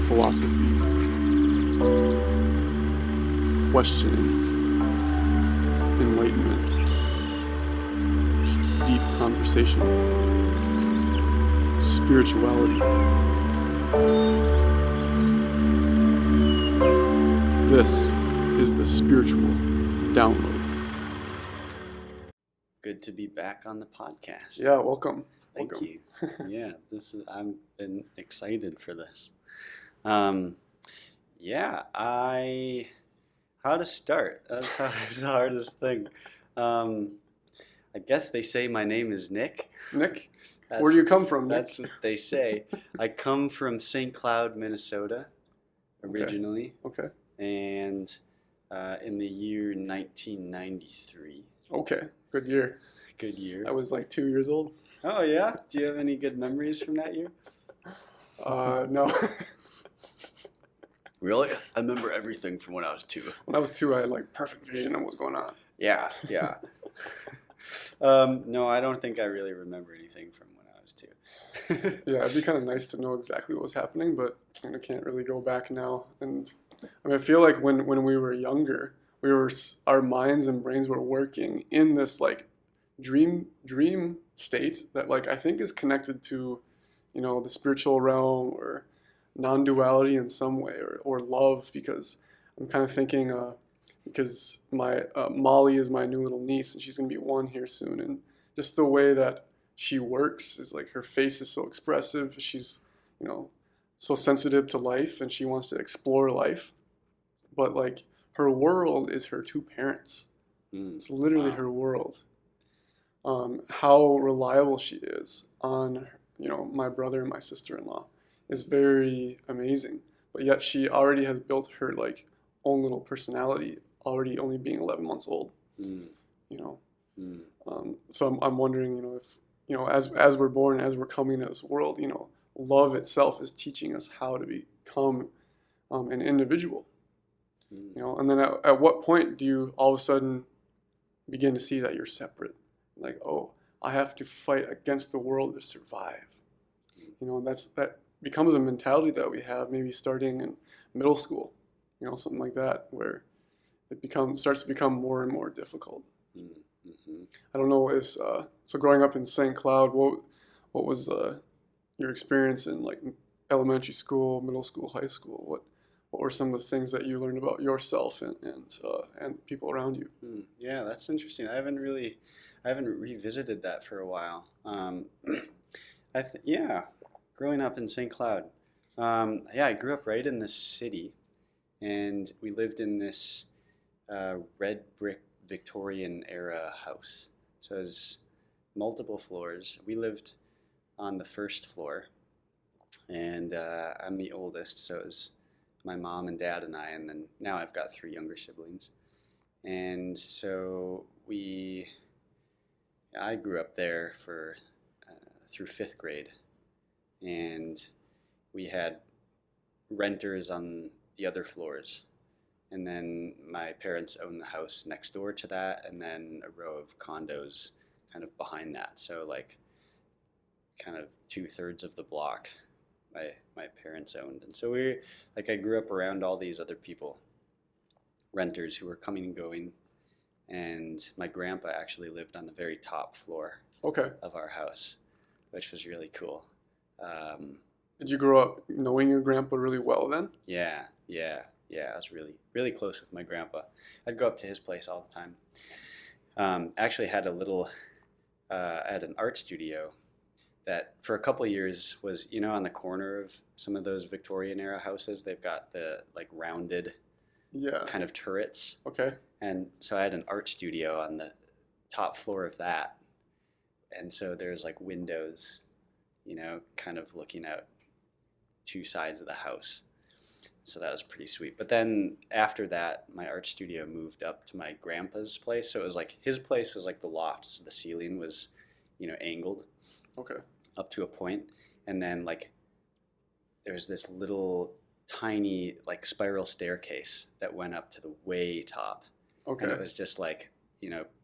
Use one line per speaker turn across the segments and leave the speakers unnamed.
Philosophy, questioning, enlightenment, deep conversation, spirituality. This is the Spiritual Download.
Good to be back on the podcast.
Yeah, welcome.
Thank
Welcome.
you. Yeah, I've been excited for this. How to start? That's the hardest thing. I guess they say my name is Nick.
Nick? Where do you come from, Nick?
That's what they say. I come from St. Cloud, Minnesota, originally.
Okay.
And in the year 1993.
Okay, good year.
Good year.
I was like 2 years old.
Oh, yeah? Do you have any good memories from that year?
No.
Really? I remember everything from when I was 2.
When I was 2, I had like perfect vision of what's going on.
Yeah. No, I don't think I really remember anything from when I was 2.
Yeah, it'd be kind of nice to know exactly what was happening, but I can't really go back now. And I mean, I feel like when we were younger, our minds and brains were working in this like dream state that like I think is connected to, the spiritual realm or non-duality in some way, or love, because I'm kind of thinking because my Molly is my new little niece and she's gonna be 1 here soon, and just the way that she works is like her face is so expressive. She's so sensitive to life and she wants to explore life, but like her world is her 2 parents. It's literally her world. How reliable she is on my brother and my sister-in-law is very amazing, but yet she already has built her like own little personality, already only being 11 months old. So I'm wondering, if as we're born, as we're coming into this world, love itself is teaching us how to become an individual. And then at what point do you all of a sudden begin to see that you're separate? Like, oh, I have to fight against the world to survive. That becomes a mentality that we have maybe starting in middle school, something like that, where it starts to become more and more difficult. Mm-hmm. I don't know if so. Growing up in St. Cloud, what was your experience in like elementary school, middle school, high school? What were some of the things that you learned about yourself and people around you?
Yeah, that's interesting. I haven't revisited that for a while. Growing up in St. Cloud. I grew up right in the city, and we lived in this red brick Victorian era house. So it was multiple floors. We lived on the first floor, and I'm the oldest, so it was my mom and dad and I, and then now I've got 3 younger siblings. And so I grew up there through 5th grade, and we had renters on the other floors, and then my parents owned the house next door to that, and then a row of condos kind of behind that. So like kind of 2/3 of the block my parents owned. And so I grew up around all these other people, renters who were coming and going, and my grandpa actually lived on the very top floor of our house, which was really cool.
Did you grow up knowing your grandpa really well then?
Yeah. I was really, really close with my grandpa. I'd go up to his place all the time. Actually had had an art studio that for a couple of years was, on the corner of some of those Victorian era houses. They've got the like rounded kind of turrets.
Okay.
And so I had an art studio on the top floor of that. And so there's like windows, kind of looking out 2 sides of the house. So that was pretty sweet. But then after that, my art studio moved up to my grandpa's place. So it was like, his place was like the loft. So the ceiling was, angled.
Okay.
Up to a point. And then like, there's this little tiny like spiral staircase that went up to the way top.
Okay.
And it was just like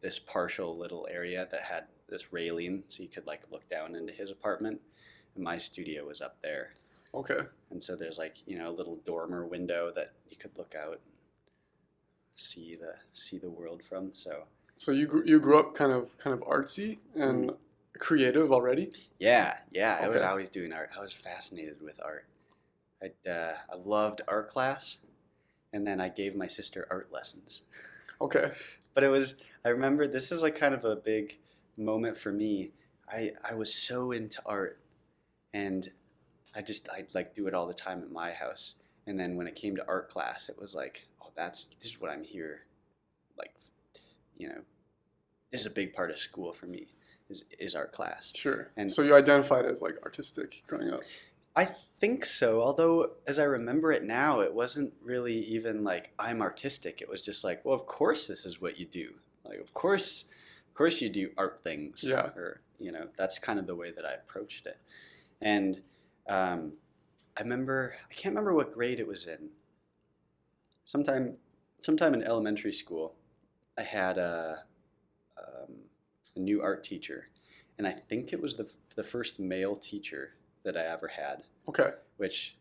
this partial little area that had this railing, so you could like look down into his apartment, and my studio was up there.
Okay.
And so there's like a little dormer window that you could look out and see the world from.
So you grew up kind of artsy and creative already?
Yeah, I was
Okay.
always doing art. I was fascinated with art. I loved art class, and then I gave my sister art lessons.
Okay.
But I remember this is like kind of a big moment for me. I was so into art, and I'd like do it all the time at my house. And then when it came to art class, it was like, oh, this is what I'm here. Like, you know, this is a big part of school for me is art class.
Sure.
And
So you identified as like artistic growing up.
I think so. Although, as I remember it now, it wasn't really even like I'm artistic. It was just like, well, of course this is what you do. Like, of course you do art things.
Yeah.
Or that's kind of the way that I approached it. And I can't remember what grade it was in. Sometime in elementary school, I had a new art teacher, and I think it was the first male teacher that I ever had,
Okay.
which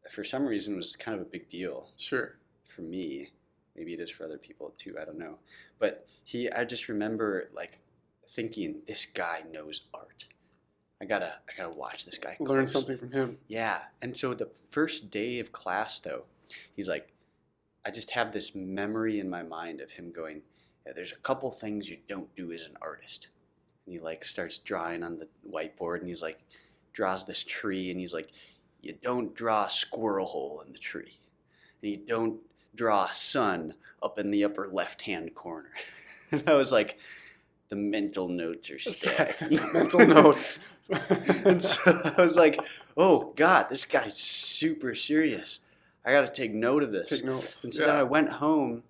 for some reason was kind of a big deal
Sure.
for me. Maybe it is for other people too. I don't know. But I just remember like thinking, this guy knows art. I gotta watch this guy.
Learn
close.
something from him.
Yeah. And so the first day of class, though, he's like, I just have this memory in my mind of him going, yeah, there's a couple things you don't do as an artist. And he like starts drawing on the whiteboard, and he's like, draws this tree, and he's like, you don't draw a squirrel hole in the tree. And you don't draw a sun up in the upper left-hand corner. And I was like, the mental notes are stacked.
Mental notes.
And so I was like, oh God, this guy's super serious. I got to take note of this.
Take notes.
And so then I went home.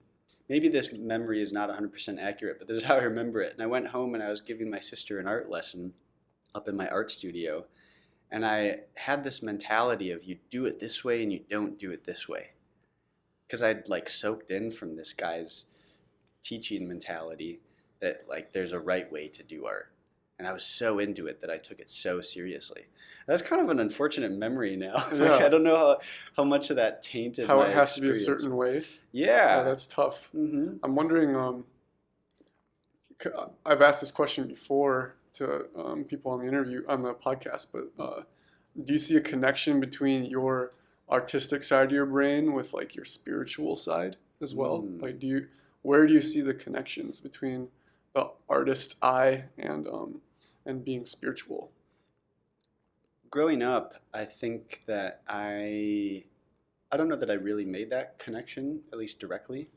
Maybe this memory is not 100% accurate, but this is how I remember it. And I went home and I was giving my sister an art lesson up in my art studio. And I had this mentality of you do it this way and you don't do it this way. Because I'd like soaked in from this guy's teaching mentality that like there's a right way to do art. And I was so into it that I took it so seriously. That's kind of an unfortunate memory now.
Yeah.
I don't know how much of that tainted
How
my
it has to be a
experience.
certain way.
Yeah.
That's tough.
Mm-hmm.
I'm wondering, I've asked this question before to people on the podcast, but do you see a connection between your artistic side of your brain with like your spiritual side as well? Like, where do you see the connections between the artist eye and being spiritual?
Growing up, I think that I don't know that I really made that connection, at least directly,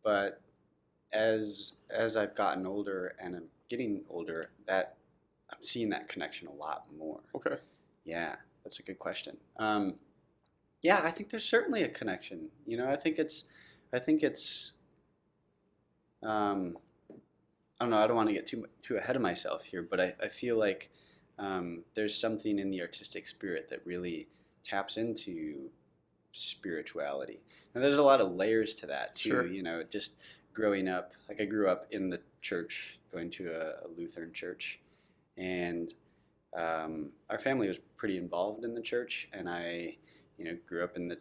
but as I've gotten older and I'm getting older, that I'm seeing that connection a lot more.
Okay.
Yeah, that's a good question. Yeah, I think there's certainly a connection. I think it's I don't know. I don't want to get too ahead of myself here, but I feel like there's something in the artistic spirit that really taps into spirituality. And there's a lot of layers to that too.
Sure.
Just growing up, like I grew up in the church, going to a Lutheran church, and our family was pretty involved in the church, and I, grew up in the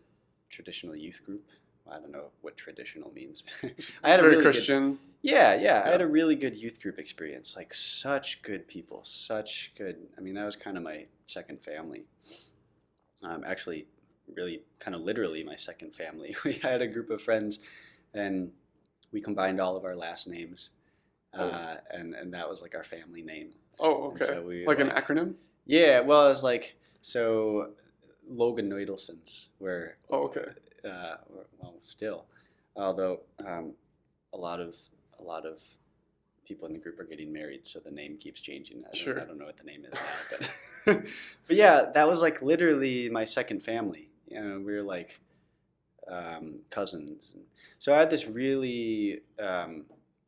traditional youth group. I don't know what traditional means. I had a
Very
really
Christian.
Yeah. I had a really good youth group experience. Like such good people, such good. I mean, that was kind of my second family. Actually, really, kind of literally my second family. We had a group of friends, and we combined all of our last names, and that was like our family name.
Oh,
And
okay.
so we
Like an acronym?
Yeah, well, it was like so Logan Neudelsons, where
Oh, okay.
well, still, although a lot of people in the group are getting married, so the name keeps changing.
Sure.
I don't know what the name is now, but but yeah, that was like literally my second family. We were like cousins, and so I had this really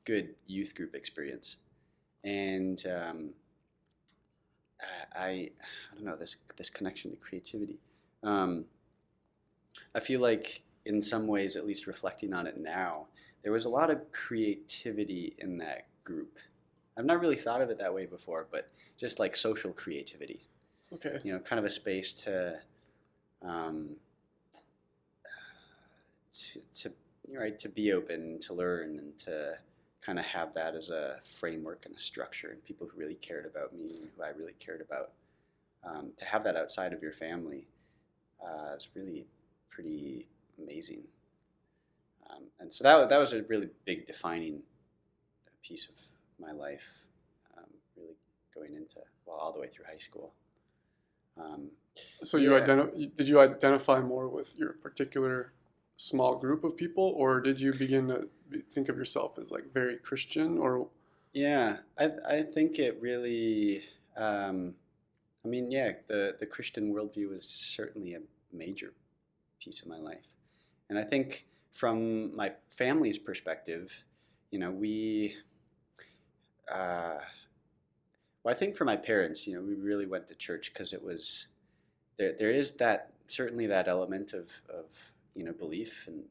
good youth group experience, and I don't know this connection to creativity. I feel like in some ways, at least reflecting on it now, there was a lot of creativity in that group. I've not really thought of it that way before, but just like social creativity,
Okay.
kind of a space um, to right, to be open, to learn, and to kind of have that as a framework and a structure, and people who really cared about me and who I really cared about. To have that outside of your family is really pretty amazing. And so that was a really big defining piece of my life, really going into, well, all the way through high school. Um,
So
yeah,
did you identify more with your particular small group of people, or did you begin to think of yourself as like very Christian, or
yeah, I think it really, I mean, yeah, the Christian worldview was certainly a major piece of my life. And I think from my family's perspective, we, well, I think for my parents, we really went to church because it was, there is that, certainly that element of belief and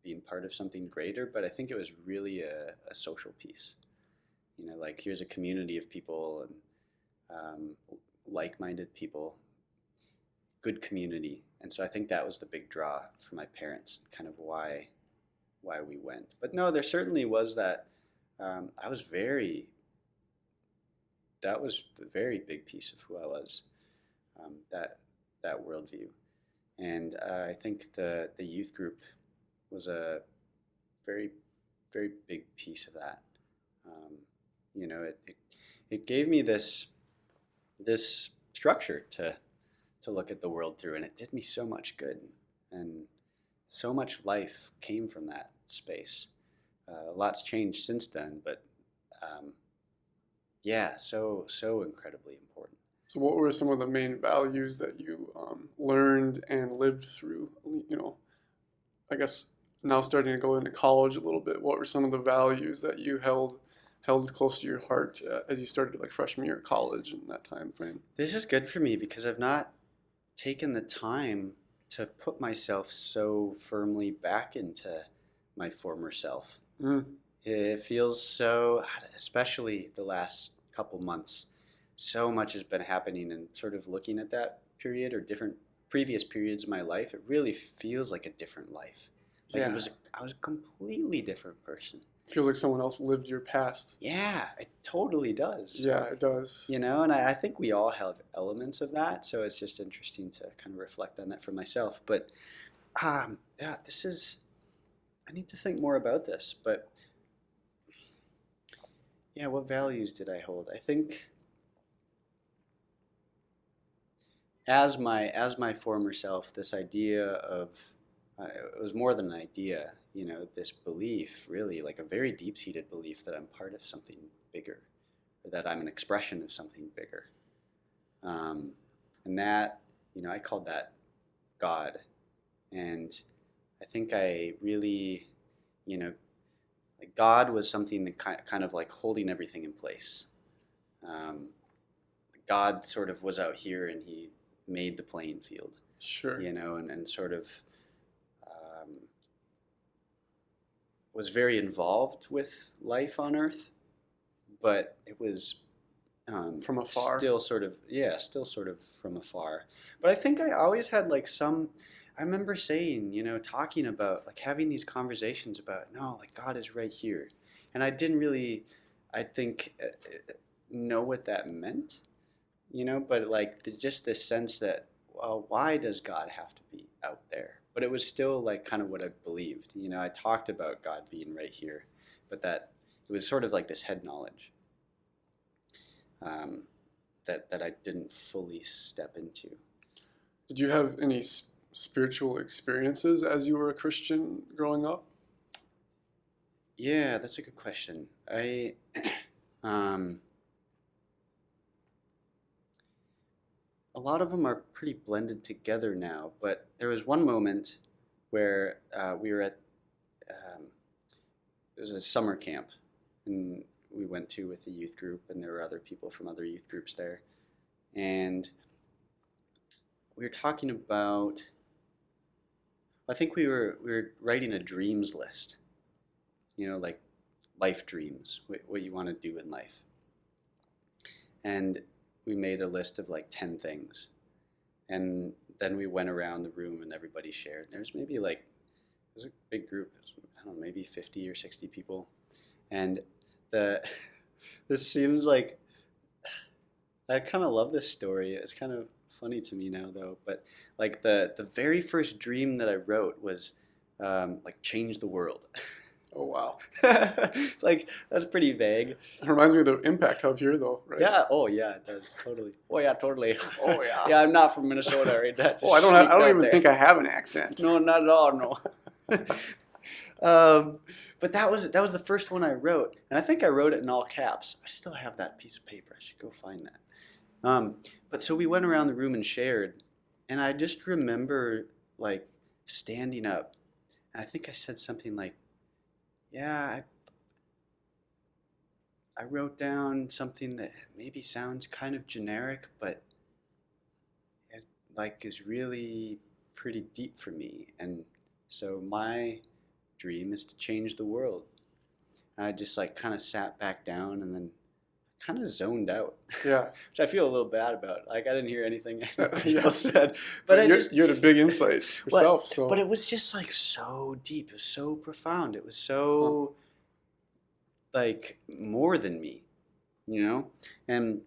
being part of something greater, but I think it was really a social piece. Like here's a community of people and like-minded people, good community, and so I think that was the big draw for my parents, kind of why we went. But no, there certainly was that. I was very That was a very big piece of who I was. That worldview, and I think the youth group was a very very big piece of that. Um, it gave me this structure to look at the world through, and it did me so much good, and so much life came from that space. A lot's changed since then, but um, yeah, so incredibly important.
so what were some of the main values that you learned and lived through? I guess now starting to go into college a little bit, what were some of the values that you held close to your heart as you started like freshman year of college in that time frame?
This is good for me because I've not taken the time to put myself so firmly back into my former self.
Mm,
It feels so, especially the last couple months, so much has been happening, and sort of looking at that period or different previous periods of my life, it really feels like a different life. Like
yeah,
I was a completely different person.
feels like someone else lived your past.
Yeah, it totally does.
Yeah, it does.
And I think we all have elements of that, so it's just interesting to kind of reflect on that for myself. But yeah, I need to think more about this. But yeah, what values did I hold? I think as my former self, this idea of it was more than an idea, this belief, really like a very deep-seated belief that I'm part of something bigger, or that I'm an expression of something bigger. Um, and that, I called that God. And I think I really, like God was something that kind of like holding everything in place. Um, God sort of was out here and he made the playing field,
Sure.
and sort of was very involved with life on Earth, but it was
From afar.
still sort of from afar. But I think I always had like some. I remember saying, talking about like having these conversations about no, like God is right here, and I didn't really, I think, know what that meant, but like just this sense that, well, why does God have to be out there? But it was still like kind of what I believed. I talked about God being right here, but that it was sort of like this head knowledge um, that I didn't fully step into.
Did you have any spiritual experiences as you were a Christian growing up?
Yeah, that's a good question. Um, a lot of them are pretty blended together now, but there was one moment where we were at, um, it was a summer camp, and we went to with the youth group, and there were other people from other youth groups there, and we were talking about. I think we were writing a dreams list, like life dreams, what you want to do in life. And we made a list of like 10 things. And then we went around the room and everybody shared. There's maybe like, it was a big group, I don't know, maybe 50 or 60 people. And the this seems like, I kind of love this story. It's kind of funny to me now though. But like the very first dream that I wrote was like change the world.
Oh wow.
Like that's pretty vague.
It reminds me of the Impact Hub here, though, right?
Yeah. Oh yeah, it does totally. Oh yeah, totally.
Oh yeah.
Yeah, I'm not from Minnesota, right? That
Oh, I
just
don't. I
sneaked
don't
out
even
there.
think I have an accent.
No, not at all. No. But that was the first one I wrote, and I think I wrote it in all caps. I still have that piece of paper. I should go find that. But so we went around the room and shared, and I just remember like standing up, and I think I said something like, "Yeah, I wrote down something that maybe sounds kind of generic, but it like is really pretty deep for me. And so my dream is to change the world." And I just like kind of sat back down and then kind of zoned out,
Yeah.
which I feel a little bad about. Like I didn't hear anything anybody
Yeah.
else said, but I just
You had a big insight yourself. So.
but it was just like so deep. It was so profound. It was
Huh.
so like more than me, And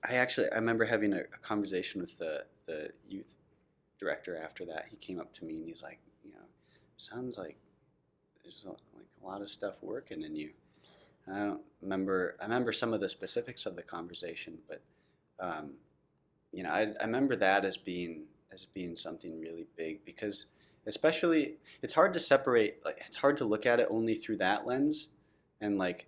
I remember having a conversation with the youth director after that. He came up to me and he's like, sounds like there's like a lot of stuff working in you. And I remember some of the specifics of the conversation, but I remember that as being something really big because especially it's hard to separate, like it's hard to look at it only through that lens, and like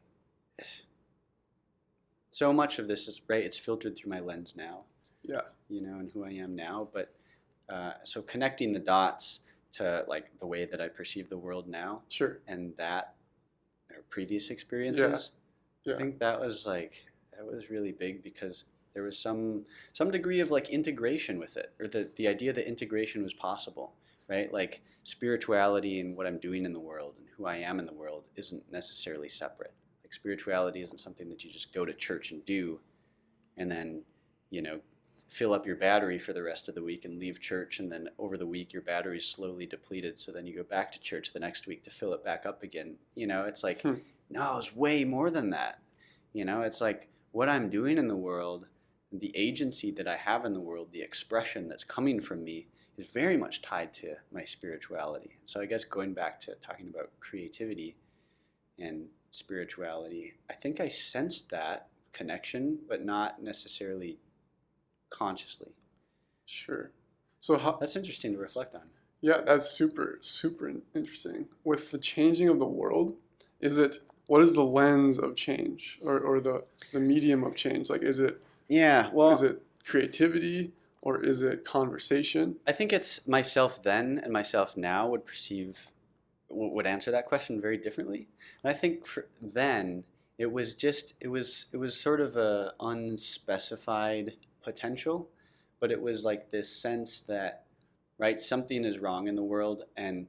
so much of this is right. It's filtered through my lens now.
Yeah.
And who I am now. But so connecting the dots to like the way that I perceive the world now,
Sure.
and that or previous experiences,
Yeah.
I think that was really big because there was some degree of like integration with it, or the idea that integration was possible, right? Like spirituality and what I'm doing in the world and who I am in the world isn't necessarily separate. Like spirituality isn't something that you just go to church and do and then, fill up your battery for the rest of the week and leave church, and then over the week your battery's slowly depleted, so then you go back to church the next week to fill it back up again. It's like, no, it's way more than that. It's like what I'm doing in the world, the agency that I have in the world, the expression that's coming from me is very much tied to my spirituality. So I guess going back to talking about creativity and spirituality, I think I sensed that connection, but not necessarily consciously.
Sure. So
That's interesting to reflect on.
Yeah, that's super interesting. With the changing of the world, what is the lens of change, or the medium of change? Like, is it creativity, or is it conversation?
I think it's myself then and myself now would answer that question very differently. And I think for then it was sort of a unspecified potential, but it was like this sense that, right, something is wrong in the world and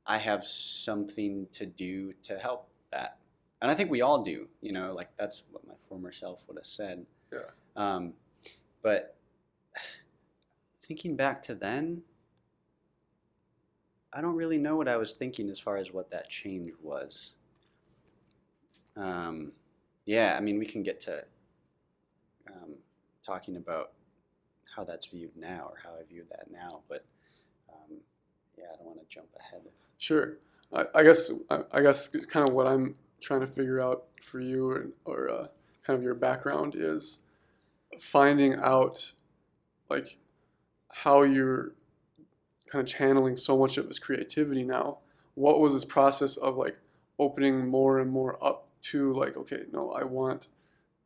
I have something to do to help that. And I think we all do, like that's what my former self would have said.
Yeah.
But thinking back to then, I don't really know what I was thinking as far as what that change was. Yeah, I mean, we can get to talking about how that's viewed now, or how I view that now, but yeah, I don't want to jump ahead.
Sure. I guess kind of what I'm trying to figure out for you, or kind of your background, is finding out like how you're kind of channeling so much of this creativity now. What was this process of like opening more and more up to like, okay, no, I want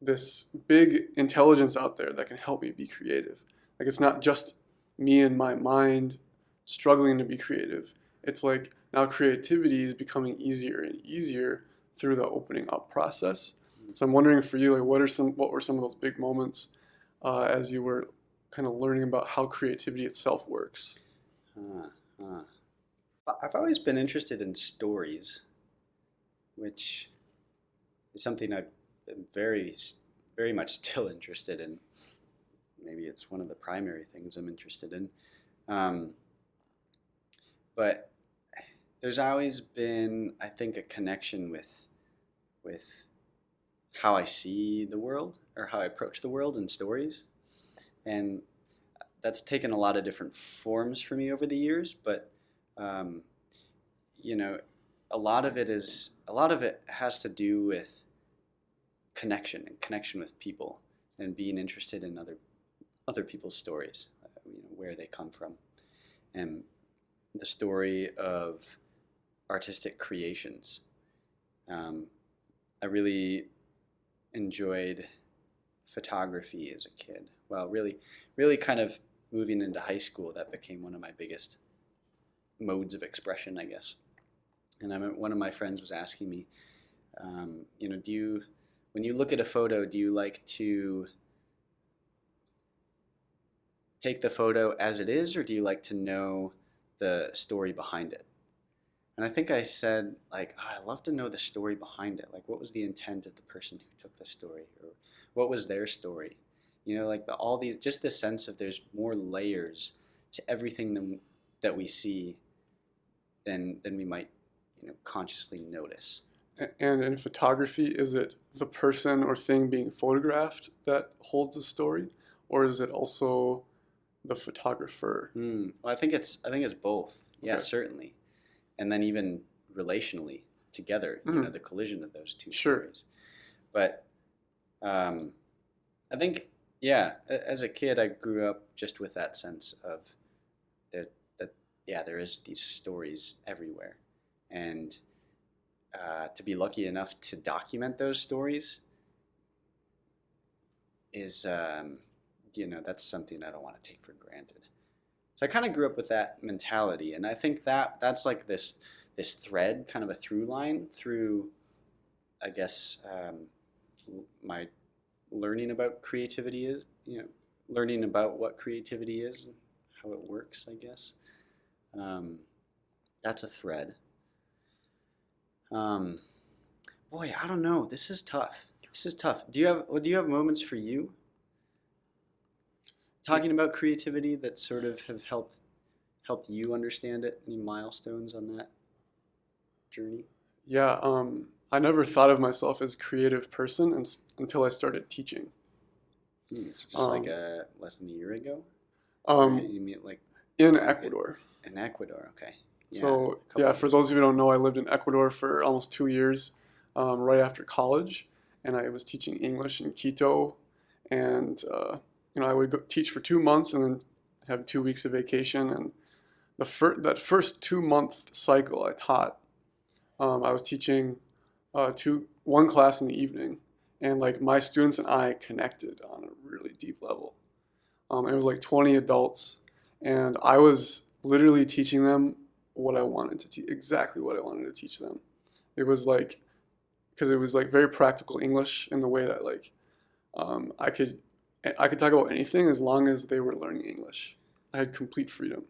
this big intelligence out there that can help me be creative. Like it's not just me and my mind struggling to be creative. It's like now creativity is becoming easier and easier through the opening up process. So I'm wondering for you, like what were some of those big moments as you were kind of learning about how creativity itself works?
I've always been interested in stories, which is something I'm very much still interested in. Maybe it's one of the primary things I'm interested in. Um, but there's always been, I think, a connection with how I see the world or how I approach the world in stories, and that's taken a lot of different forms for me over the years. But um, you know, a lot of it has to do with connection and connection with people and being interested in other people's stories, where they come from, and the story of artistic creations. Um, I really enjoyed photography as a kid. Well, really kind of moving into high school, that became one of my biggest modes of expression, I guess. And one of my friends was asking me, when you look at a photo, do you like to take the photo as it is, or do you like to know the story behind it? And I think I said, like, I love to know the story behind it. Like, what was the intent of the person who took the story, or what was their story? Like just the sense of there's more layers to everything that we see than we might, consciously notice.
And in photography, is it the person or thing being photographed that holds the story, or is it also the photographer?
Well, I think it's both. Yeah,
Okay.
certainly. And then even relationally together, the collision of those two
Sure.
stories. But I think, yeah, as a kid, I grew up just with that sense of there is these stories everywhere, and to be lucky enough to document those stories is, that's something I don't want to take for granted. So I kind of grew up with that mentality, and I think that's like this thread, kind of a through line through, I guess, my learning about creativity is, learning about what creativity is and how it works, I guess. That's a thread. Boy, I don't know. This is tough. Do you have moments for you talking about creativity that sort of have helped you understand it? Any milestones on that journey?
Yeah, I never thought of myself as a creative person until I started teaching.
It's just like less than a year ago? You mean like
in Ecuador.
in Ecuador? Okay. Yeah,
So, yeah, for those of you who don't know, I lived in Ecuador for almost 2 years, right after college, and I was teaching English in Quito, and I would go teach for 2 months and then have 2 weeks of vacation. And that first 2 month cycle I taught, I was teaching one class in the evening, and like my students and I connected on a really deep level. It was like 20 adults, and I was literally teaching them what I wanted to teach, exactly what I wanted to teach them. It was like, because it was like very practical English in the way that like I could talk about anything as long as they were learning English. I had complete freedom,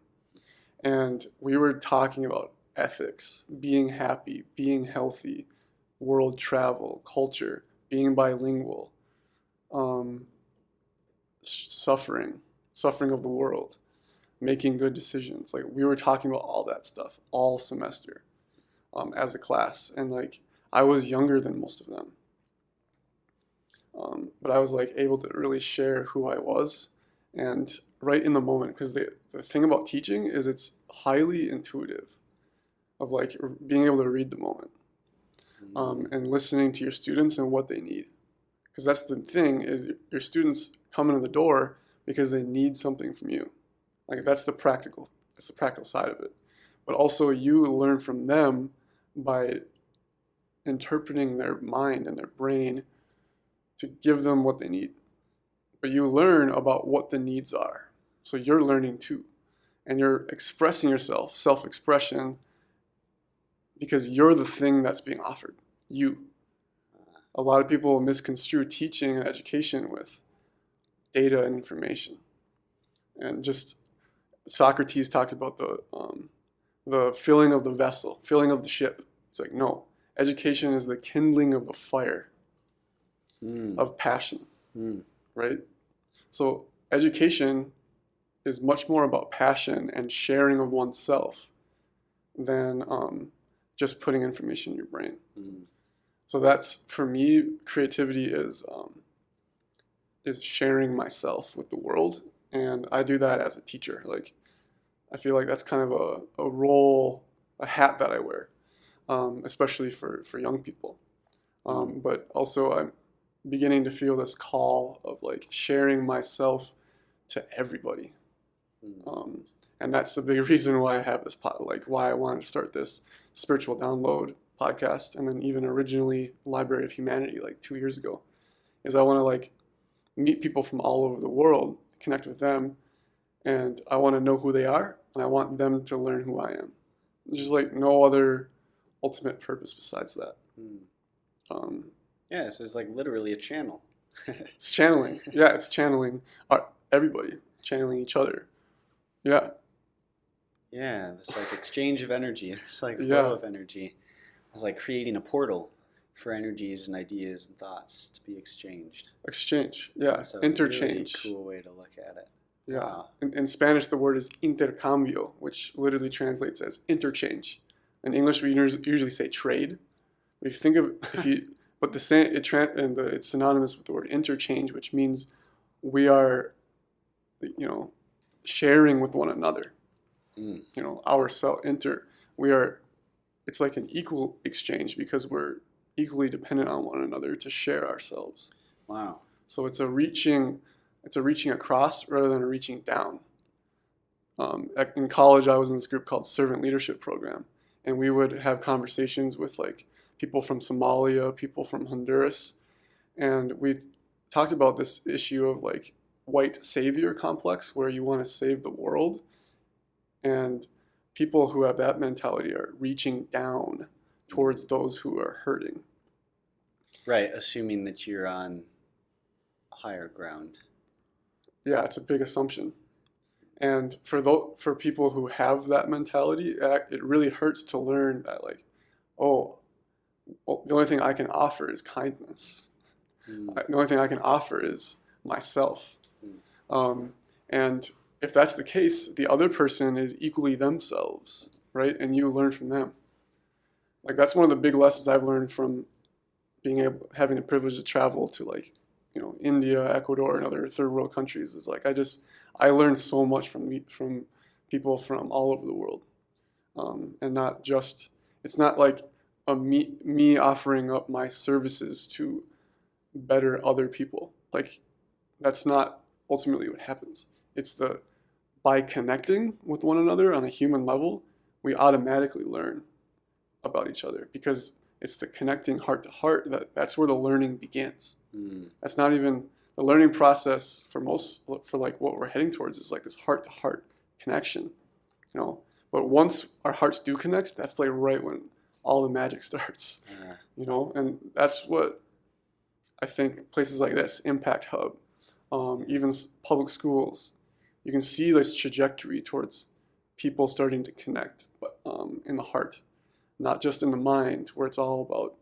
and we were talking about ethics, being happy, being healthy, world travel, culture, being bilingual, um, suffering of the world, making good decisions. Like we were talking about all that stuff all semester, as a class, and like I was younger than most of them, but I was like able to really share who I was, and right in the moment, because the thing about teaching is it's highly intuitive, of like being able to read the moment, and listening to your students and what they need, because that's the thing is your students come into the door because they need something from you. Like that's the practical side of it. But also you learn from them by interpreting their mind and their brain to give them what they need. But you learn about what the needs are. So you're learning too. And you're expressing yourself, self-expression, because you're the thing that's being offered. You. A lot of people misconstrue teaching and education with data and information. And just Socrates talked about the filling of the vessel, filling of the ship. It's like, no, education is the kindling of the fire
Mm.
of passion,
Mm.
right? So education is much more about passion and sharing of oneself than just putting information in your brain.
Mm.
So that's, for me, creativity is sharing myself with the world, and I do that as a teacher. Like, I feel like that's kind of a role, a hat that I wear, especially for young people.
Mm.
But also, I'm beginning to feel this call of like sharing myself to everybody.
Mm.
Um, and that's the big reason why I have this like why I wanted to start this spiritual download podcast, and then even originally Library of Humanity like 2 years ago, is I want to like meet people from all over the world, connect with them, and I want to know who they are, and I want them to learn who I am. There's like no other ultimate purpose besides that.
Mm.
Um,
Yeah, so it's like literally a channel.
it's channeling. Yeah, it's channeling everybody, channeling each other. Yeah,
Yeah, this like exchange of energy, this like flow
yeah,
of energy. It's like creating a portal for energies and ideas and thoughts to be exchanged.
exchange. Yeah,
That's a really
interchange.
cool way to look at it.
Yeah.
Wow.
In Spanish, the word is intercambio, which literally translates as interchange. In English, we usually say trade. But if you think of if you, but the same it's synonymous with the word interchange, which means we are, you know, sharing with one another.
Mm.
You know, ourself we are. It's like an equal exchange because we're equally dependent on one another to share ourselves.
Wow.
So it's a reaching across rather than a reaching down. In college, I was in this group called Servant Leadership Program, and we would have conversations with like people from Somalia, people from Honduras, and we talked about this issue of like white savior complex, where you want to save the world, and people who have that mentality are reaching down towards those who are hurting.
Right, assuming that you're on higher ground.
Yeah, it's a big assumption. And for people who have that mentality, it really hurts to learn that like, oh, well, the only thing I can offer is kindness.
Mm.
The only thing I can offer is myself.
Mm.
Um, and if that's the case, the other person is equally themselves, right? And you learn from them. Like that's one of the big lessons I've learned from having the privilege to travel to like, India, Ecuador, and other third world countries. Is like I learned so much from people from all over the world, and not just it's not like me offering up my services to better other people. Like that's not ultimately what happens. It's by connecting with one another on a human level, we automatically learn about each other because it's the connecting heart to heart that's where the learning begins.
Mm.
That's not even the learning process for like what we're heading towards is like this heart to heart connection, you know. But once our hearts do connect, that's like right when all the magic starts, and that's what I think places like this, Impact Hub, even public schools, you can see this trajectory towards people starting to connect, but in the heart, not just in the mind, where it's all about,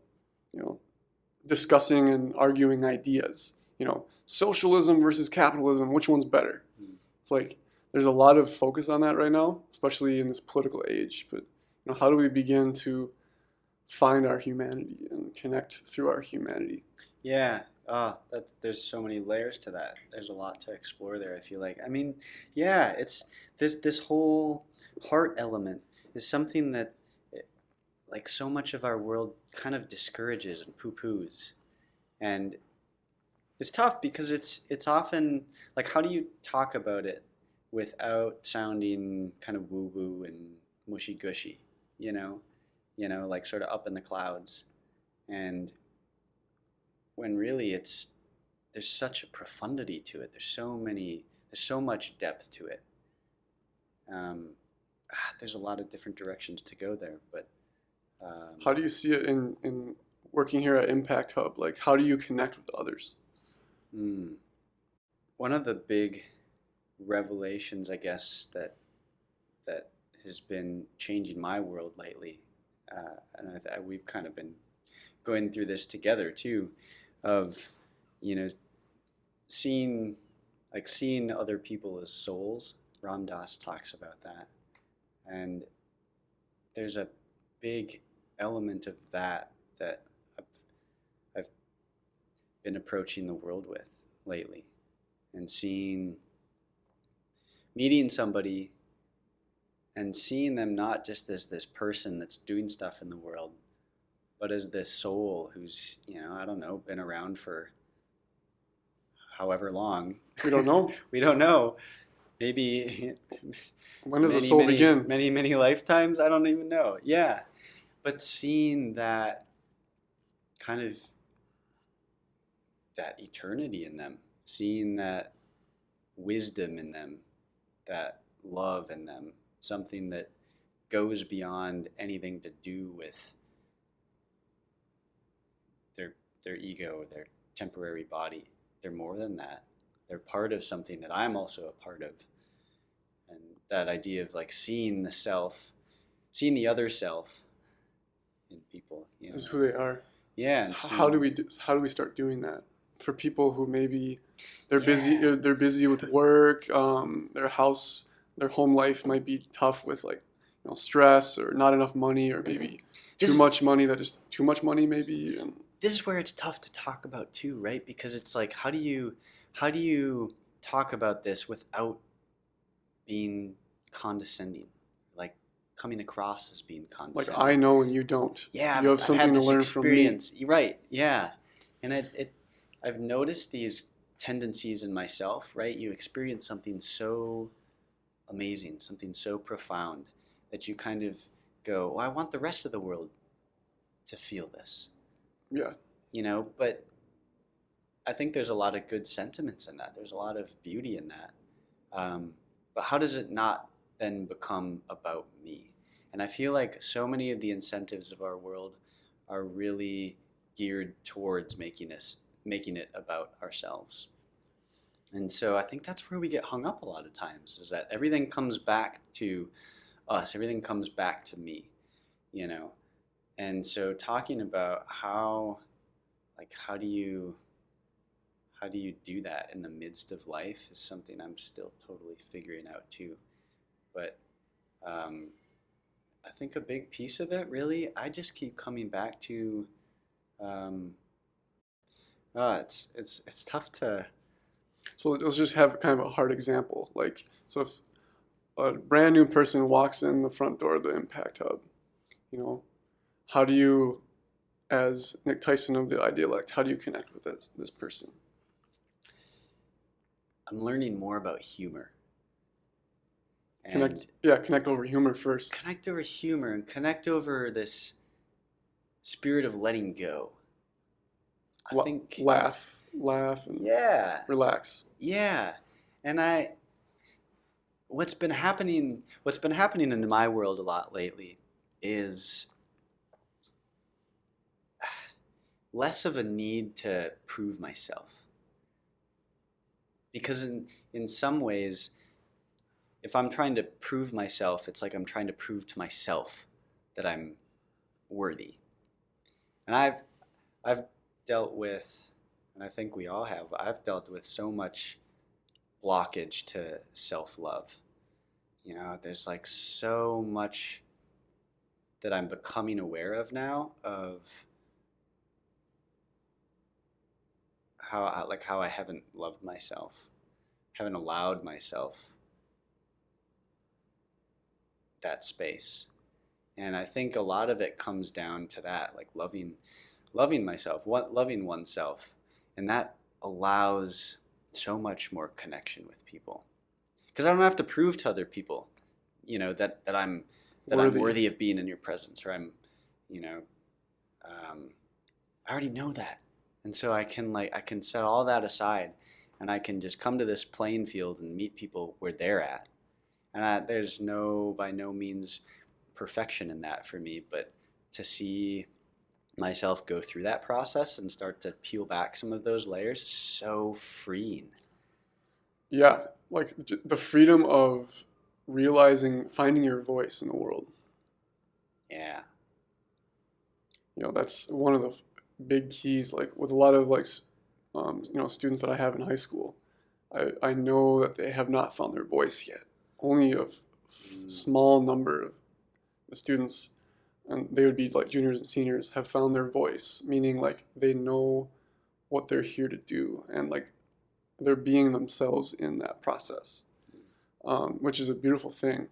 discussing and arguing ideas. Socialism versus capitalism, which one's better?
Mm.
It's like there's a lot of focus on that right now, especially in this political age. But how do we begin to find our humanity and connect through our humanity?
Yeah, there's so many layers to that. There's a lot to explore there, I feel like. I mean, yeah, it's this whole heart element is something that like so much of our world kind of discourages and poo-poos. And it's tough because it's often like how do you talk about it without sounding kind of woo-woo and mushy-gushy, you know? Like sort of up in the clouds. And when really there's such a profundity to it. There's so much depth to it. Um, there's a lot of different directions to go there, but
How do you see it in working here at Impact Hub? Like, how do you connect with others?
mm, one of the big revelations, I guess, that has been changing my world lately, and we've kind of been going through this together too, of, you know, seeing seeing other people as souls. Ram Dass talks about that, and there's a big element of that that I've been approaching the world with lately, and meeting somebody and seeing them not just as this person that's doing stuff in the world, but as this soul who's, I don't know, been around for however long.
We don't know.
We don't know. Maybe
when does the soul begin?
Many, many lifetimes. I don't even know. Yeah. But seeing that kind of that eternity in them, seeing that wisdom in them, that love in them, something that goes beyond anything to do with their ego, their temporary body. They're more than that. They're part of something that I'm also a part of. And that idea of like seeing the self, seeing the other self in people,
is who they are.
Yeah.
How do we start doing that for people who maybe they're busy with work, their home life might be tough with stress or not enough money, or maybe too much money maybe. And
this is where it's tough to talk about too, right? Because it's like, how do you talk about this without being condescending, like coming across as being condescending?
Like, I know and you don't.
Yeah,
you have something to learn from me.
Right? Yeah, and I've noticed these tendencies in myself. Right, you experience something so amazing, something so profound that you kind of go, "Well, I want the rest of the world to feel this."
Yeah.
But I think there's a lot of good sentiments in that. There's a lot of beauty in that. But how does it not then become about me? And I feel like so many of the incentives of our world are really geared towards making it about ourselves. And so I think that's where we get hung up a lot of times, is that everything comes back to us, everything comes back to me, And so talking about how do you do that in the midst of life is something I'm still totally figuring out too. But I think a big piece of it, really, I just keep coming back to. It's tough to.
So let's just have kind of a hard example. So if a brand new person walks in the front door of the Impact Hub, how do you, as Nick Theisen of the Idealect, how do you connect with this person?
I'm learning more about humor.
Connect over humor first.
Connect over humor and connect over this spirit of letting go. I think
laugh and relax.
Yeah. And what's been happening in my world a lot lately is less of a need to prove myself. Because in some ways, if I'm trying to prove myself, it's like I'm trying to prove to myself that I'm worthy. And I've dealt with, and I think we all have, I've dealt with so much blockage to self-love. There's like so much that I'm becoming aware of now, of how I haven't loved myself, haven't allowed myself that space. And I think a lot of it comes down to that, like loving myself, loving oneself. And that allows so much more connection with people. Because I don't have to prove to other people, that I'm worthy of being in your presence, or I'm, I already know that. And so I can set all that aside, and I can just come to this playing field and meet people where they're at. And there's by no means perfection in that for me, but to see myself go through that process and start to peel back some of those layers is so freeing.
Yeah, like the freedom of finding your voice in the world.
Yeah.
That's one of the big keys, like with a lot of like students that I have in high school. I know that they have not found their voice yet. Only a
Mm,
small number of the students, and they would be like juniors and seniors, have found their voice, meaning like they know what they're here to do, and like they're being themselves in that process, which is a beautiful thing.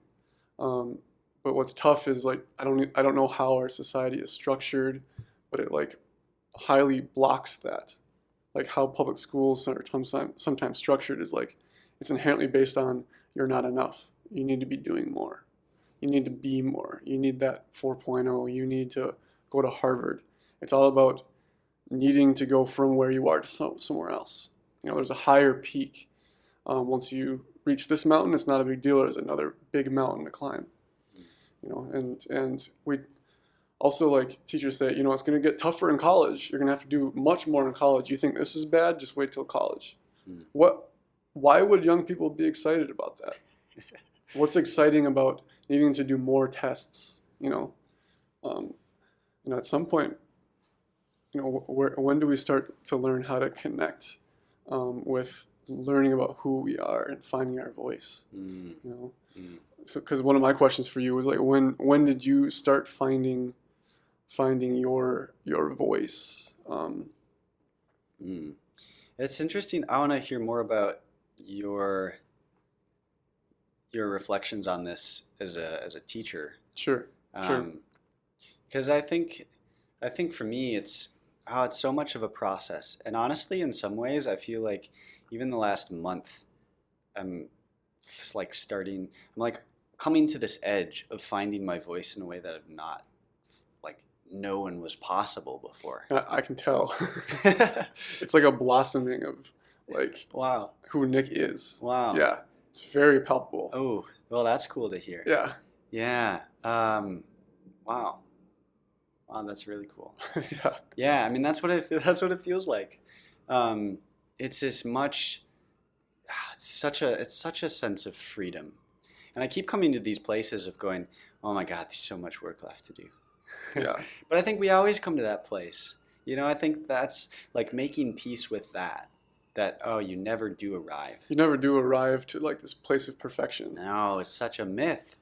Um, but what's tough is like I don't know how our society is structured, but it like highly blocks that. Like how public schools are sometimes structured is like it's inherently based on you're not enough. You need to be doing more. You need to be more. You need that 4.0. You need to go to Harvard. It's all about needing to go from where you are to somewhere else. There's a higher peak. Once you reach this mountain, it's not a big deal. There's another big mountain to climb. And we also, like teachers say, it's going to get tougher in college. You're going to have to do much more in college. You think this is bad? Just wait till college.
mm.
What? Why would young people be excited about that? What's exciting about needing to do more tests? At some point, when do we start to learn how to connect with learning about who we are and finding our voice?
Mm, mm,
So, because one of my questions for you was like, when did you start finding your voice?
mm. It's interesting. I want to hear more about your your reflections on this as a teacher.
Sure, sure,
Because I think for me it's so much of a process. And honestly, in some ways, I feel like even the last month, I'm like I'm like coming to this edge of finding my voice in a way that I've not like known was possible before.
I can tell. It's like a blossoming of like
Wow.
who Nick is.
Wow.
Yeah, it's very palpable.
Oh, well, that's cool to hear.
Yeah,
Yeah. Wow. Wow, that's really cool.
yeah,
Yeah, I mean that's what it feels like. It's this much it's such a sense of freedom. And I keep coming to these places of going, "Oh my God, there's so much work left to do."
yeah.
But I think we always come to that place. I think that's like making peace with that. That oh, you never do arrive.
You never do arrive to like this place of perfection.
No, it's such a myth.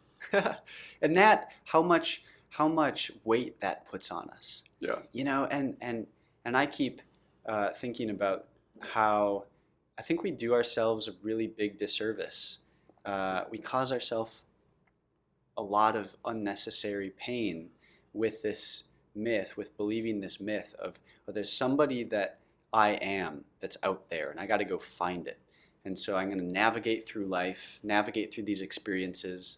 And that how much weight that puts on us.
Yeah,
And I keep thinking about how I think we do ourselves a really big disservice. We cause ourselves a lot of unnecessary pain with this myth, with believing this myth of, oh, there's somebody that I am that's out there, and I got to go find it. And so I'm going to navigate through life, navigate through these experiences,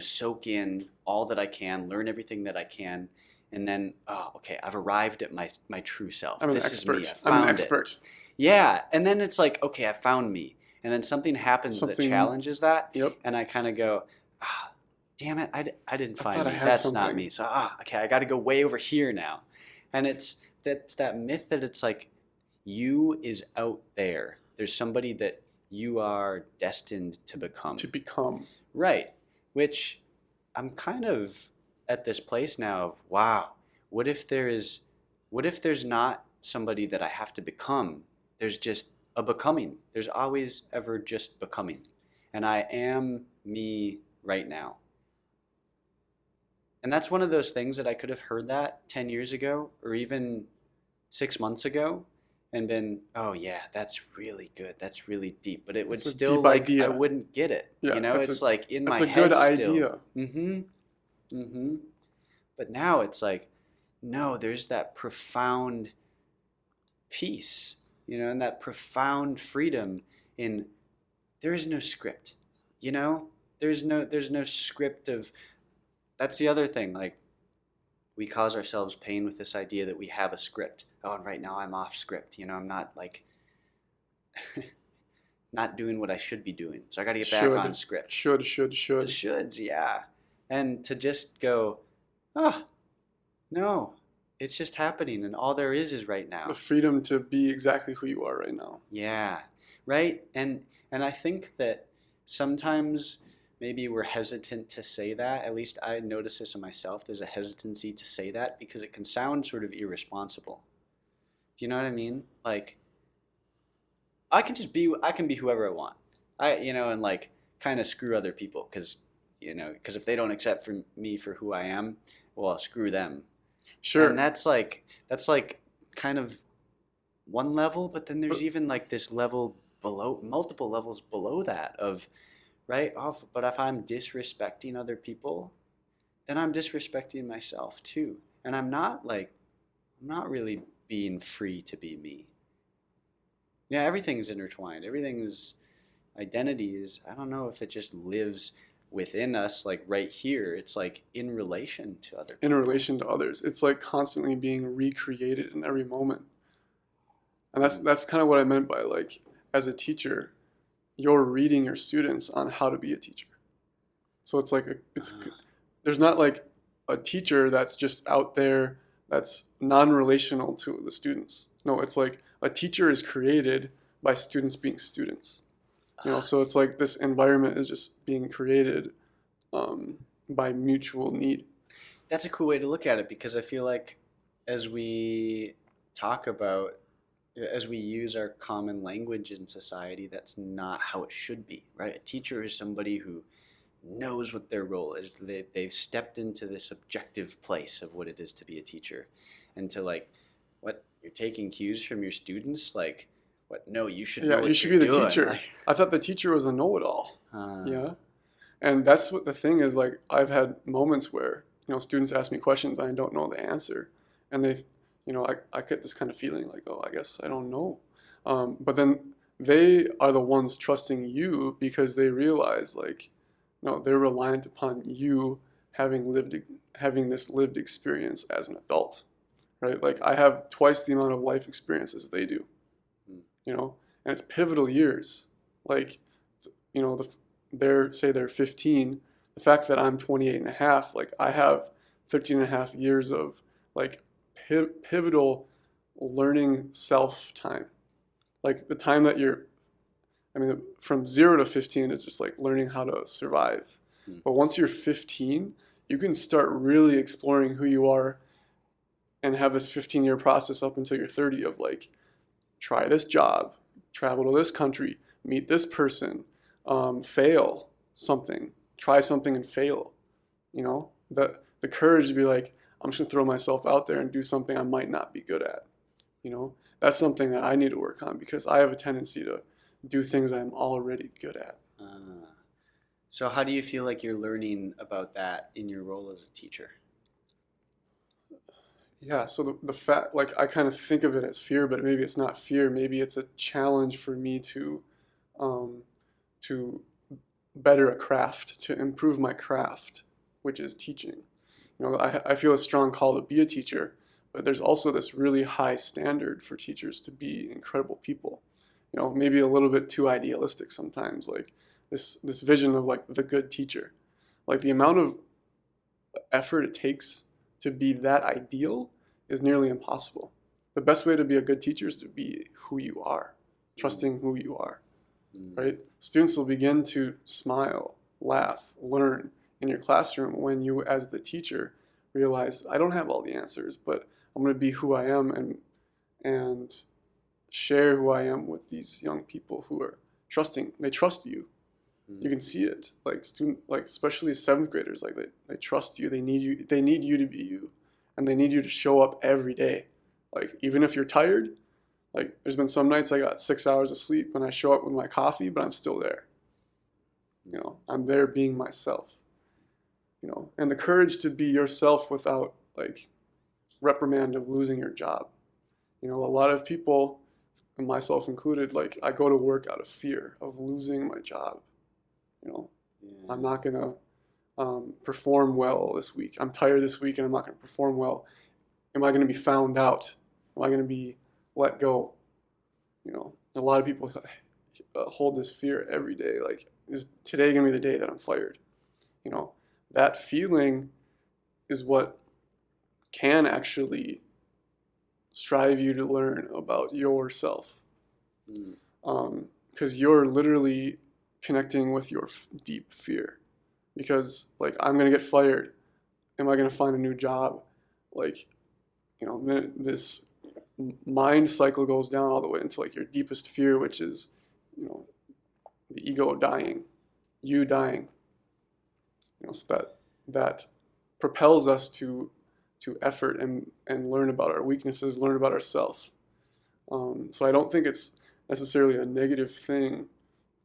soak in all that I can, learn everything that I can, and then, oh, okay, I've arrived at my true self.
I'm an
This
expert.
is me. I
I'm an
found it.
expert.
Yeah, and then it's like, okay, I found me, and then something happens that
Something.
challenges that,
Yep.
and I kind of go, ah, damn it, I didn't
I
find
thought I
me.
had
That's not
something.
me. So okay, I got to go way over here now, and it's that myth that it's like you is out there. There's somebody that you are destined to become.
To become.
Right, which I'm kind of at this place now of wow, what if there's not somebody that I have to become? There's just a becoming. There's always ever just becoming. And I am me right now. And that's one of those things that I could have heard that 10 years ago or even 6 months ago and been, oh yeah, that's really good. That's really deep. But it would
It's a
still
deep
like
idea.
I wouldn't get it.
Yeah,
It's like in
That's
my
a
head
good
still.
idea.
Mm-hmm. Mm-hmm. But now it's like, no, there's that profound peace, and that profound freedom in there is no script, there's no script of that's the other thing. Like we cause ourselves pain with this idea that we have a script. Oh, and right now I'm off script. I'm not like not doing what I should be doing. So I got to get back on script.
Should.
The shoulds, yeah. And to just go, oh, no, it's just happening. And all there is right now.
The freedom to be exactly who you are right now.
Yeah, right. And I think that sometimes maybe we're hesitant to say that. At least I notice this in myself. There's a hesitancy to say that because it can sound sort of irresponsible. Do you know what I mean? Like I can be whoever I want. And like kind of screw other people because if they don't accept for me for who I am, well, screw them. And
Sure.
that's like kind of one level, but then there's
But
even like this level below, multiple levels below that of right off. But if I'm disrespecting other people, then I'm disrespecting myself too. And I'm not really being free to be me. Yeah, everything's intertwined. Everything's identity is, I don't know if it just lives within us, like right here. It's like in relation to other
in
people.
relation to others, it's like constantly being recreated in every moment. And that's
Mm.
that's kind of what I meant by like as a teacher, you're reading your students on how to be a teacher. So it's like
Ah,
there's not like a teacher that's just out there that's non-relational to the students. No, it's like a teacher is created by students being students.
ah.
So it's like this environment is just being created by mutual need.
That's a cool way to look at it because I feel like as we talk about, as we use our common language in society, that's not how it should be, right? A teacher is somebody who knows what their role is. They've stepped into this objective place of what it is to be a teacher. And to like, what, you're taking cues from your students? Like, what, no, you should
Yeah,
know
you
what
should
you're
be the
doing.
teacher.
Like,
I thought the teacher was a know-it-all.
uh,
Yeah. And that's what the thing is like I've had moments where, students ask me questions and I don't know the answer. And I get this kind of feeling like, oh, I guess I don't know. But then they are the ones trusting you because they realize like, no, they're reliant upon you having this lived experience as an adult, right? Like I have twice the amount of life experience as they do,
mm,
and it's pivotal years. Like, the they're 15, the fact that I'm 28 and a half, like I have 13 and a half years of like pivotal learning self time. Like the time that from 0 to 15 is just like learning how to survive.
mm,
But once you're 15, you can start really exploring who you are and have this 15-year process up until you're 30 of like, try this job, travel to this country, meet this person, fail something, try something and fail. The courage to be like, I'm just gonna throw myself out there and do something I might not be good at. That's something that I need to work on because I have a tendency to do things I'm already good at.
uh. So how do you feel like you're learning about that in your role as a teacher?
Yeah, so the fact, like, I kind of think of it as fear, but maybe it's not fear. Maybe it's a challenge for me um, to better a craft, to improve my craft, which is teaching. I feel a strong call to be a teacher, but there's also this really high standard for teachers to be incredible people. Maybe a little bit too idealistic sometimes, like this vision of like the good teacher. Like the amount of effort it takes to be that ideal is nearly impossible. The best way to be a good teacher is to be who you are,
Mm,
trusting who you are,
mm,
right? Students will begin to smile, laugh, learn in your classroom when you, as the teacher, realize I don't have all the answers, but I'm going to be who I am and share who I am with these young people who are trusting. They trust you. You
mm.
can see it. Like especially seventh graders, like they trust you. They need you. They need you to be you, and they need you to show up every day. Like even if you're tired, like there's been some nights I got 6 hours of sleep and I show up with my coffee, but I'm still there. I'm there being myself. And the courage to be yourself without like reprimand of losing your job. A lot of people, and myself included, like I go to work out of fear of losing my job. You know, I'm
Yeah.
not gonna perform well this week. I'm tired this week and I'm not gonna perform well. Am I gonna be found out? Am I gonna be let go? A lot of people hold this fear every day. Like, is today gonna be the day that I'm fired? You know, that feeling is what can actually strive you to learn about yourself.
Mm,
Because you're literally connecting with your deep fear. Because, like, I'm going to get fired. Am I going to find a new job? Like, this mind cycle goes down all the way into like your deepest fear, which is, the ego dying, you dying. So that propels us to effort and learn about our weaknesses, learn about ourselves. So I don't think it's necessarily a negative thing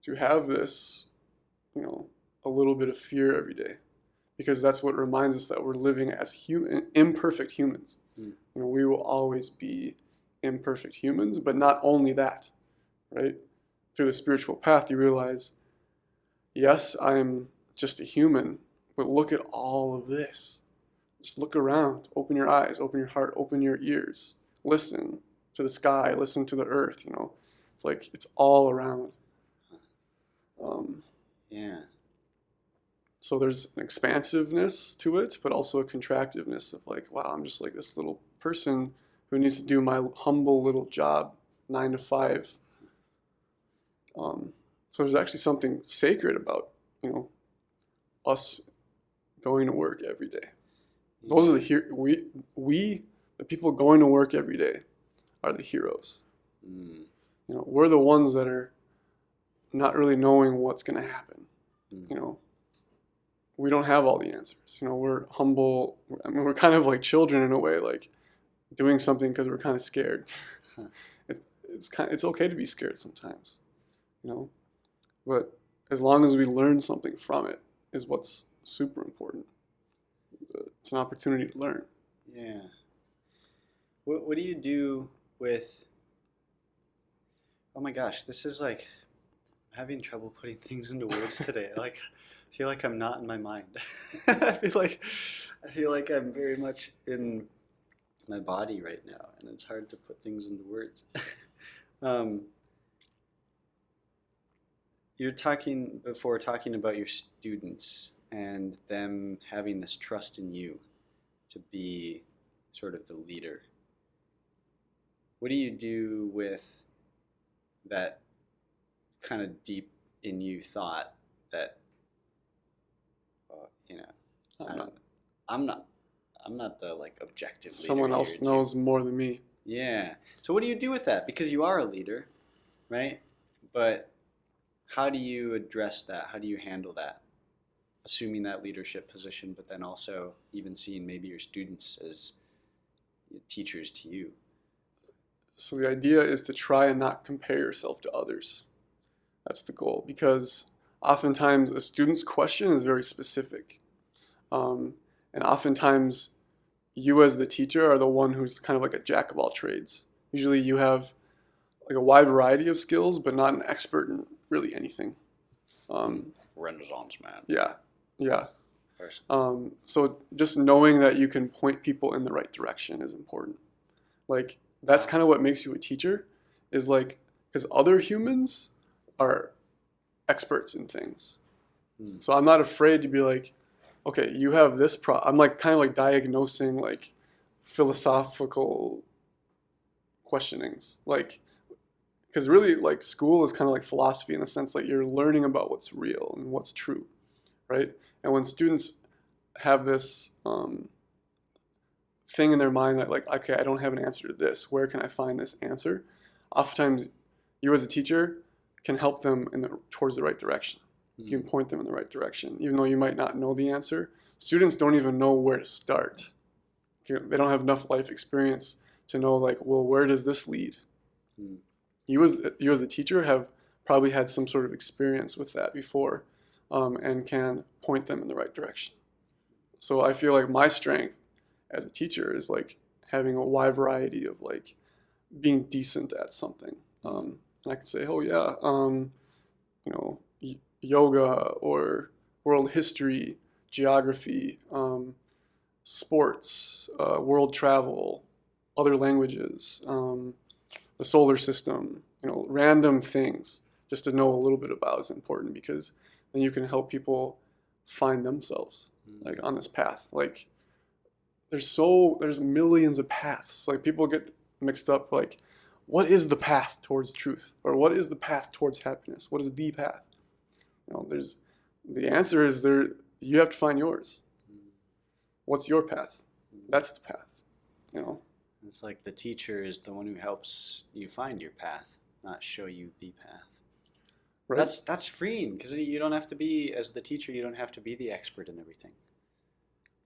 to have this, a little bit of fear every day, because that's what reminds us that we're living as imperfect humans. We will always be imperfect humans, but not only that, right? Through the spiritual path, you realize, yes, I'm just a human, but look at all of this. Just look around, open your eyes, open your heart, open your ears, listen to the sky, listen to the earth, It's like, it's all around.
Yeah.
So there's an expansiveness to it, but also a contractiveness of like, wow, I'm just like this little person who needs to do my humble little job, 9 to 5. So there's actually something sacred about, us going to work every day. Those are the people going to work every day are the heroes. We're the ones that are not really knowing what's going to happen. We don't have all the answers. We're humble. I mean, we're kind of like children in a way, like doing something because we're kind of scared. It's okay to be scared sometimes, but as long as we learn something from it is what's super important. It's an opportunity to learn.
Yeah. What do you do with? Oh my gosh, this is like I'm having trouble putting things into words today. Like, I feel like I'm not in my mind. I feel like I'm very much in my body right now, and it's hard to put things into words. You're talking about your students and them having this trust in you to be sort of the leader. What do you do with that kind of deep in you thought that, I'm not the like objective leader.
Someone else knows more than me.
Yeah. So what do you do with that? Because you are a leader, right? But how do you address that? How do you handle that? Assuming that leadership position, but then also even seeing maybe your students as teachers to you.
So the idea is to try and not compare yourself to others. That's the goal, because oftentimes a student's question is very specific. And oftentimes you as the teacher are the one who's kind of like a jack of all trades. Usually you have like a wide variety of skills, but not an expert in really anything.
Renaissance man.
Yeah. So just knowing that you can point people in the right direction is important. Like, that's kind of what makes you a teacher, is like, because other humans are experts in things. So I'm not afraid to be like, okay, you have this I'm like kind of like diagnosing like philosophical questionings, like, because really like school is kind of like philosophy in the sense like you're learning about what's real and what's true, right? And when students have this thing in their mind that like, okay, I don't have an answer to this, where can I find this answer? Oftentimes you as a teacher can help them towards the right direction. You can point them in the right direction, even though you might not know the answer. Students don't even know where to start. They don't have enough life experience to know like, well, where does this lead? You as the teacher have probably had some sort of experience with that before, and can point them in the right direction. So I feel like my strength as a teacher is like having a wide variety of like being decent at something. And I could say, oh yeah, yoga or world history, geography, sports, world travel, other languages, the solar system, random things just to know a little bit about is important, because then you can help people find themselves like on this path. Like there's millions of paths. Like people get mixed up like, what is the path towards truth? Or what is the path towards happiness? What is the path? The answer is you have to find yours. What's your path? That's the path.
It's like the teacher is the one who helps you find your path, not show you the path.
right?
That's freeing because you don't have to be, as the teacher, you don't have to be the expert in everything.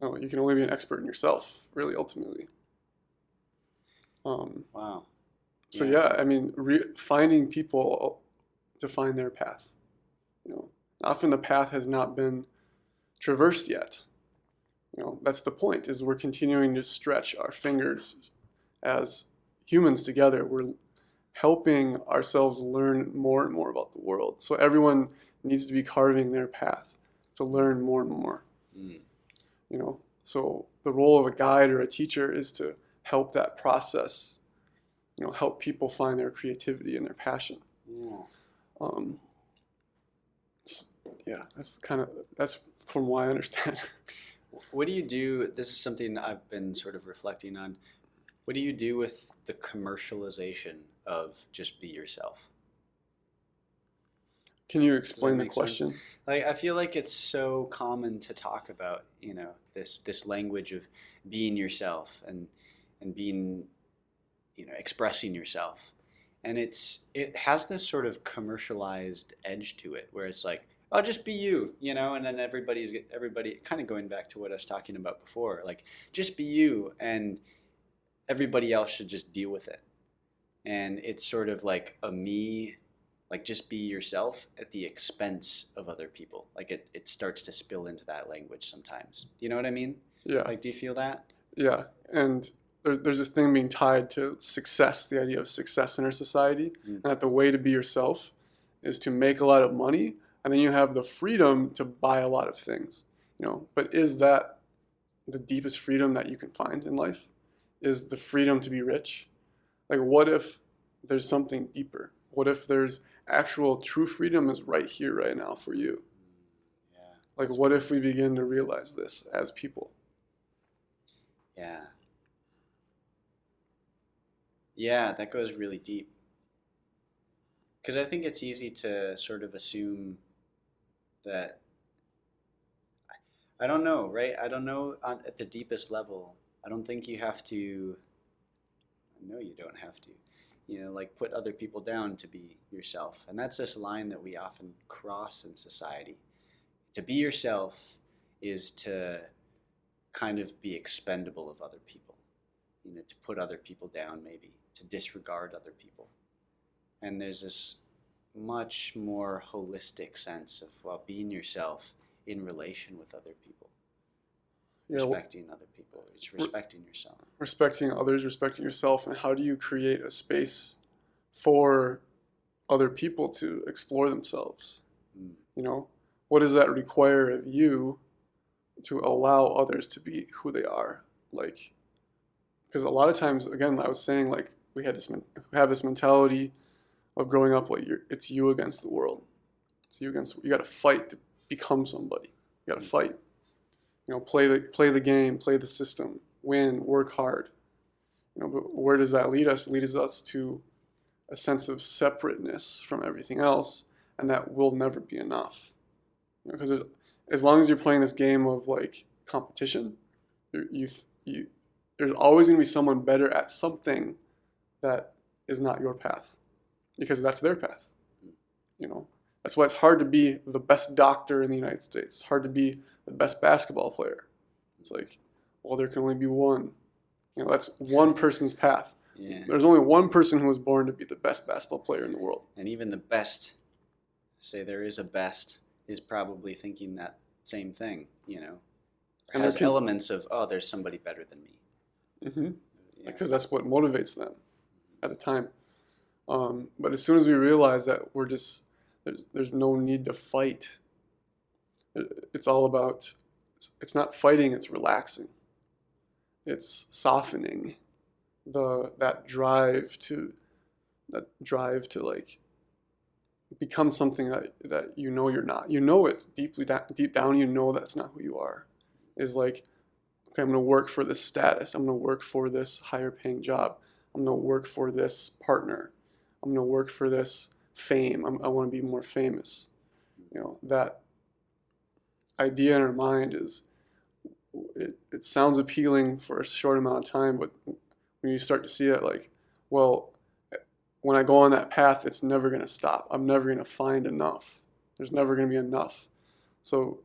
No, you can only be an expert in yourself, really, ultimately. Um,
Wow.
so
Yeah.
yeah, I mean, finding people to find their path. You know, often the path has not been traversed yet. You know, that's the point. Is we're continuing to stretch our fingers as humans together. We're helping ourselves learn more and more about the world. So everyone needs to be carving their path to learn more and more.
Mm.
You know, so the role of a guide or a teacher is to help that process. You know, help people find their creativity and their passion.
Yeah.
Um, yeah, that's from what I understand.
What do you do? This is something I've been sort of reflecting on. What do you do with the commercialization of just be yourself?
Can you
Does that
explain the
make sense?
question?
Like I feel like it's so common to talk about, this language of being yourself and being, expressing yourself. And it has this sort of commercialized edge to it where it's like, oh, just be you, and then everybody kind of going back to what I was talking about before, like just be you and everybody else should just deal with it. And it's sort of like a me, like just be yourself at the expense of other people. Like it starts to spill into that language sometimes. You know what I mean?
Yeah,
Like, do you feel that?
yeah, and there's this thing being tied to success, the idea of success in our society,
Mm.
and that the way to be yourself is to make a lot of money, and then you have the freedom to buy a lot of things. You know, but is that the deepest freedom that you can find in life? Is the freedom to be rich? Like, what if there's something deeper? What if there's actual true freedom is right here, right now for you?
Yeah,
Like,
that's
what
good.
if we begin to realize this as people?
Yeah. Yeah, that goes really deep. Because I think it's easy to sort of assume that, I don't know, right? I don't know at the deepest level. I don't think you have to, I know you don't have to, like put other people down to be yourself. And that's this line that we often cross in society. To be yourself is to kind of be expendable of other people, to put other people down, maybe, to disregard other people. And there's this much more holistic sense of, well, being yourself in relation with other people,
Yeah,
respecting other people. It's respecting yourself.
respecting others, respecting yourself, and how do you create a space for other people to explore themselves?
Mm.
You know, what does that require of you to allow others to be who they are? Like, because a lot of times, again, I was saying like we have this mentality of growing up like it's you against the world. It's you against you got to fight to become somebody. You got to fight. You know, play the game, play the system, win, work hard. You know, but where does that lead us? It leads us to a sense of separateness from everything else, and that will never be enough. Because as long as you're playing this game of like competition, you, you there's always going to be someone better at something that is not your path, because that's their path. You know, that's why it's hard to be the best doctor in the United States. It's hard to be the best basketball player. It's like, well, there can only be one. You know, that's one person's path.
Yeah.
There's only one person who was born to be the best basketball player in the world.
And even the best, say there is a best, is probably thinking that same thing,
And
has elements of, oh, there's somebody better than me.
Mm-hmm.
Yeah.
Because that's what motivates them at the time. But as soon as we realize that we're just there's no need to fight. It's all about it's not fighting. It's relaxing. It's softening that drive to like become something that you know you're not. You know it deep down. You know that's not who you are. Is like, okay, I'm going to work for this status. I'm going to work for this higher paying job. I'm going to work for this partner. I'm going to work for this fame. I want to be more famous. You know, that idea in our mind it sounds appealing for a short amount of time, but when you start to see it like, well, when I go on that path, it's never going to stop. I'm never going to find enough. There's never going to be enough. So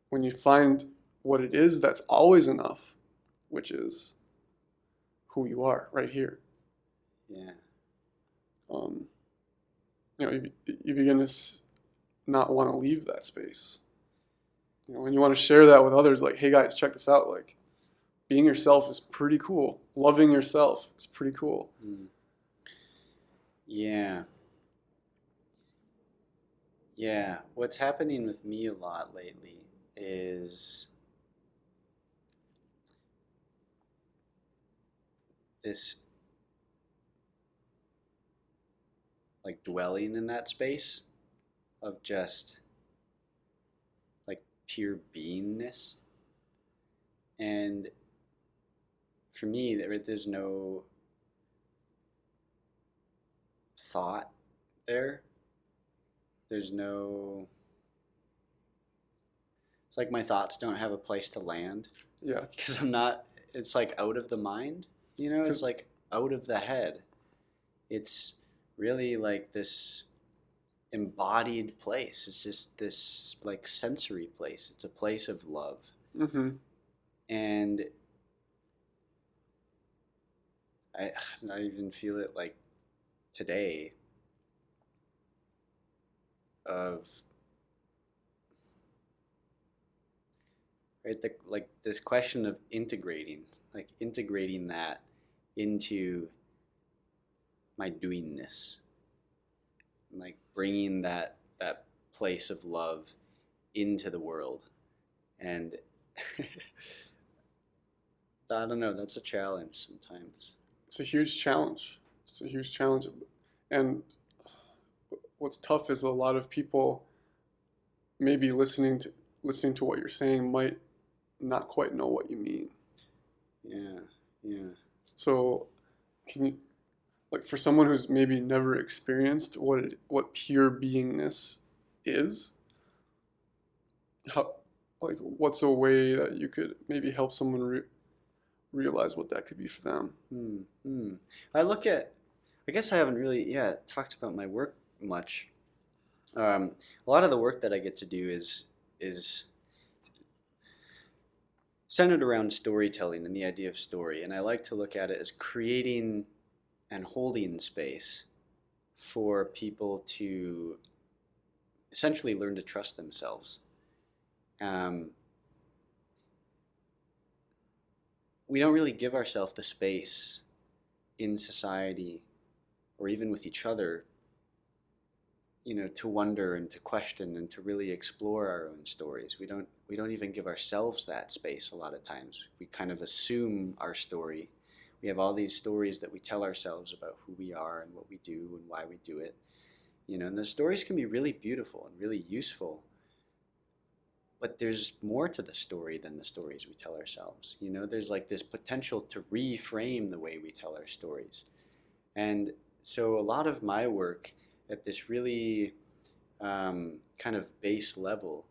when you find what it is that's always enough, which is who you are right here,
Yeah.
you begin to not want to leave that space. And you want to share that with others, like, hey guys, check this out. Like, being yourself is pretty cool. Loving yourself is pretty cool.
Mm. Yeah. Yeah. What's happening with me a lot lately is this like dwelling in that space of just like pure beingness. And for me, there's no thought there. There's no. It's like my thoughts don't have a place to land
Yeah.
because I'm not. It's like out of the mind, you know. It's like out of the head. It's really like this embodied place. It's just this like sensory place. It's a place of love,
Mm-hmm.
and I even feel it like today of right like this question of integrating that into my doingness, like bringing that place of love into the world. And I don't know, that's a challenge sometimes.
It's a huge challenge. It's a huge challenge. And what's tough is a lot of people maybe listening to what you're saying might not quite know what you mean.
Yeah, yeah.
So can you, like, for someone who's maybe never experienced what pure beingness is, how, like, what's a way that you could maybe help someone realize what that could be for them?
I look at, I guess I haven't really, talked about my work much. A lot of the work that I get to do is centered around storytelling and the idea of story, and I like to look at it as creating and holding space for people to essentially learn to trust themselves. We don't really give ourselves the space in society or even with each other, to wonder and to question and to really explore our own stories. We don't even give ourselves that space a lot of times. We kind of assume our story. We have all these stories that we tell ourselves about who we are and what we do and why we do it. And the stories can be really beautiful and really useful. But there's more to the story than the stories we tell ourselves. There's like this potential to reframe the way we tell our stories. And so a lot of my work at this really kind of base level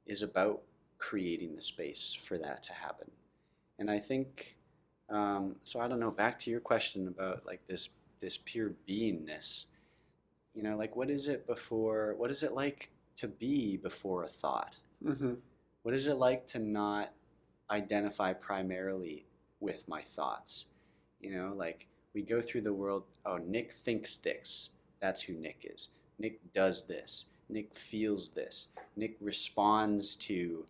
is about creating the space for that to happen. And I think, so I don't know, back to your question about like this pure beingness, like what is it like to be before a thought?
Mm-hmm.
What is it like to not identify primarily with my thoughts? Like we go through the world, oh, Nick thinks this. That's who Nick is. Nick does this. Nick feels this. Nick responds to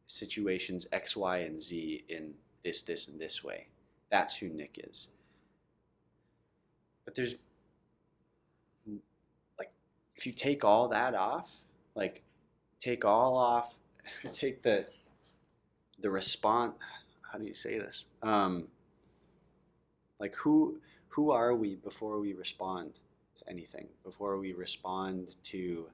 situations X, Y, and Z in this, and this way. That's who Nick is. But there's, like, if you take all that off, like, take the response, how do you say this? Like, who are we before we respond to anything, before we respond to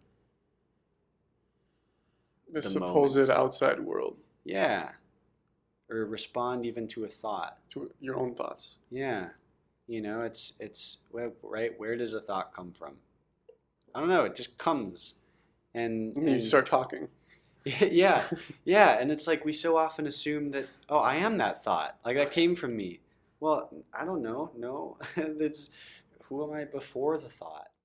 The
the
supposed
moment?
outside world,
Yeah. Or respond even to a thought.
to your own thoughts.
Yeah. It's right. Where does a thought come from? I don't know. It just comes.
And then you start talking.
Yeah. And it's like we so often assume that, oh, I am that thought. Like that came from me. Well, I don't know. No, it's who am I before the thought?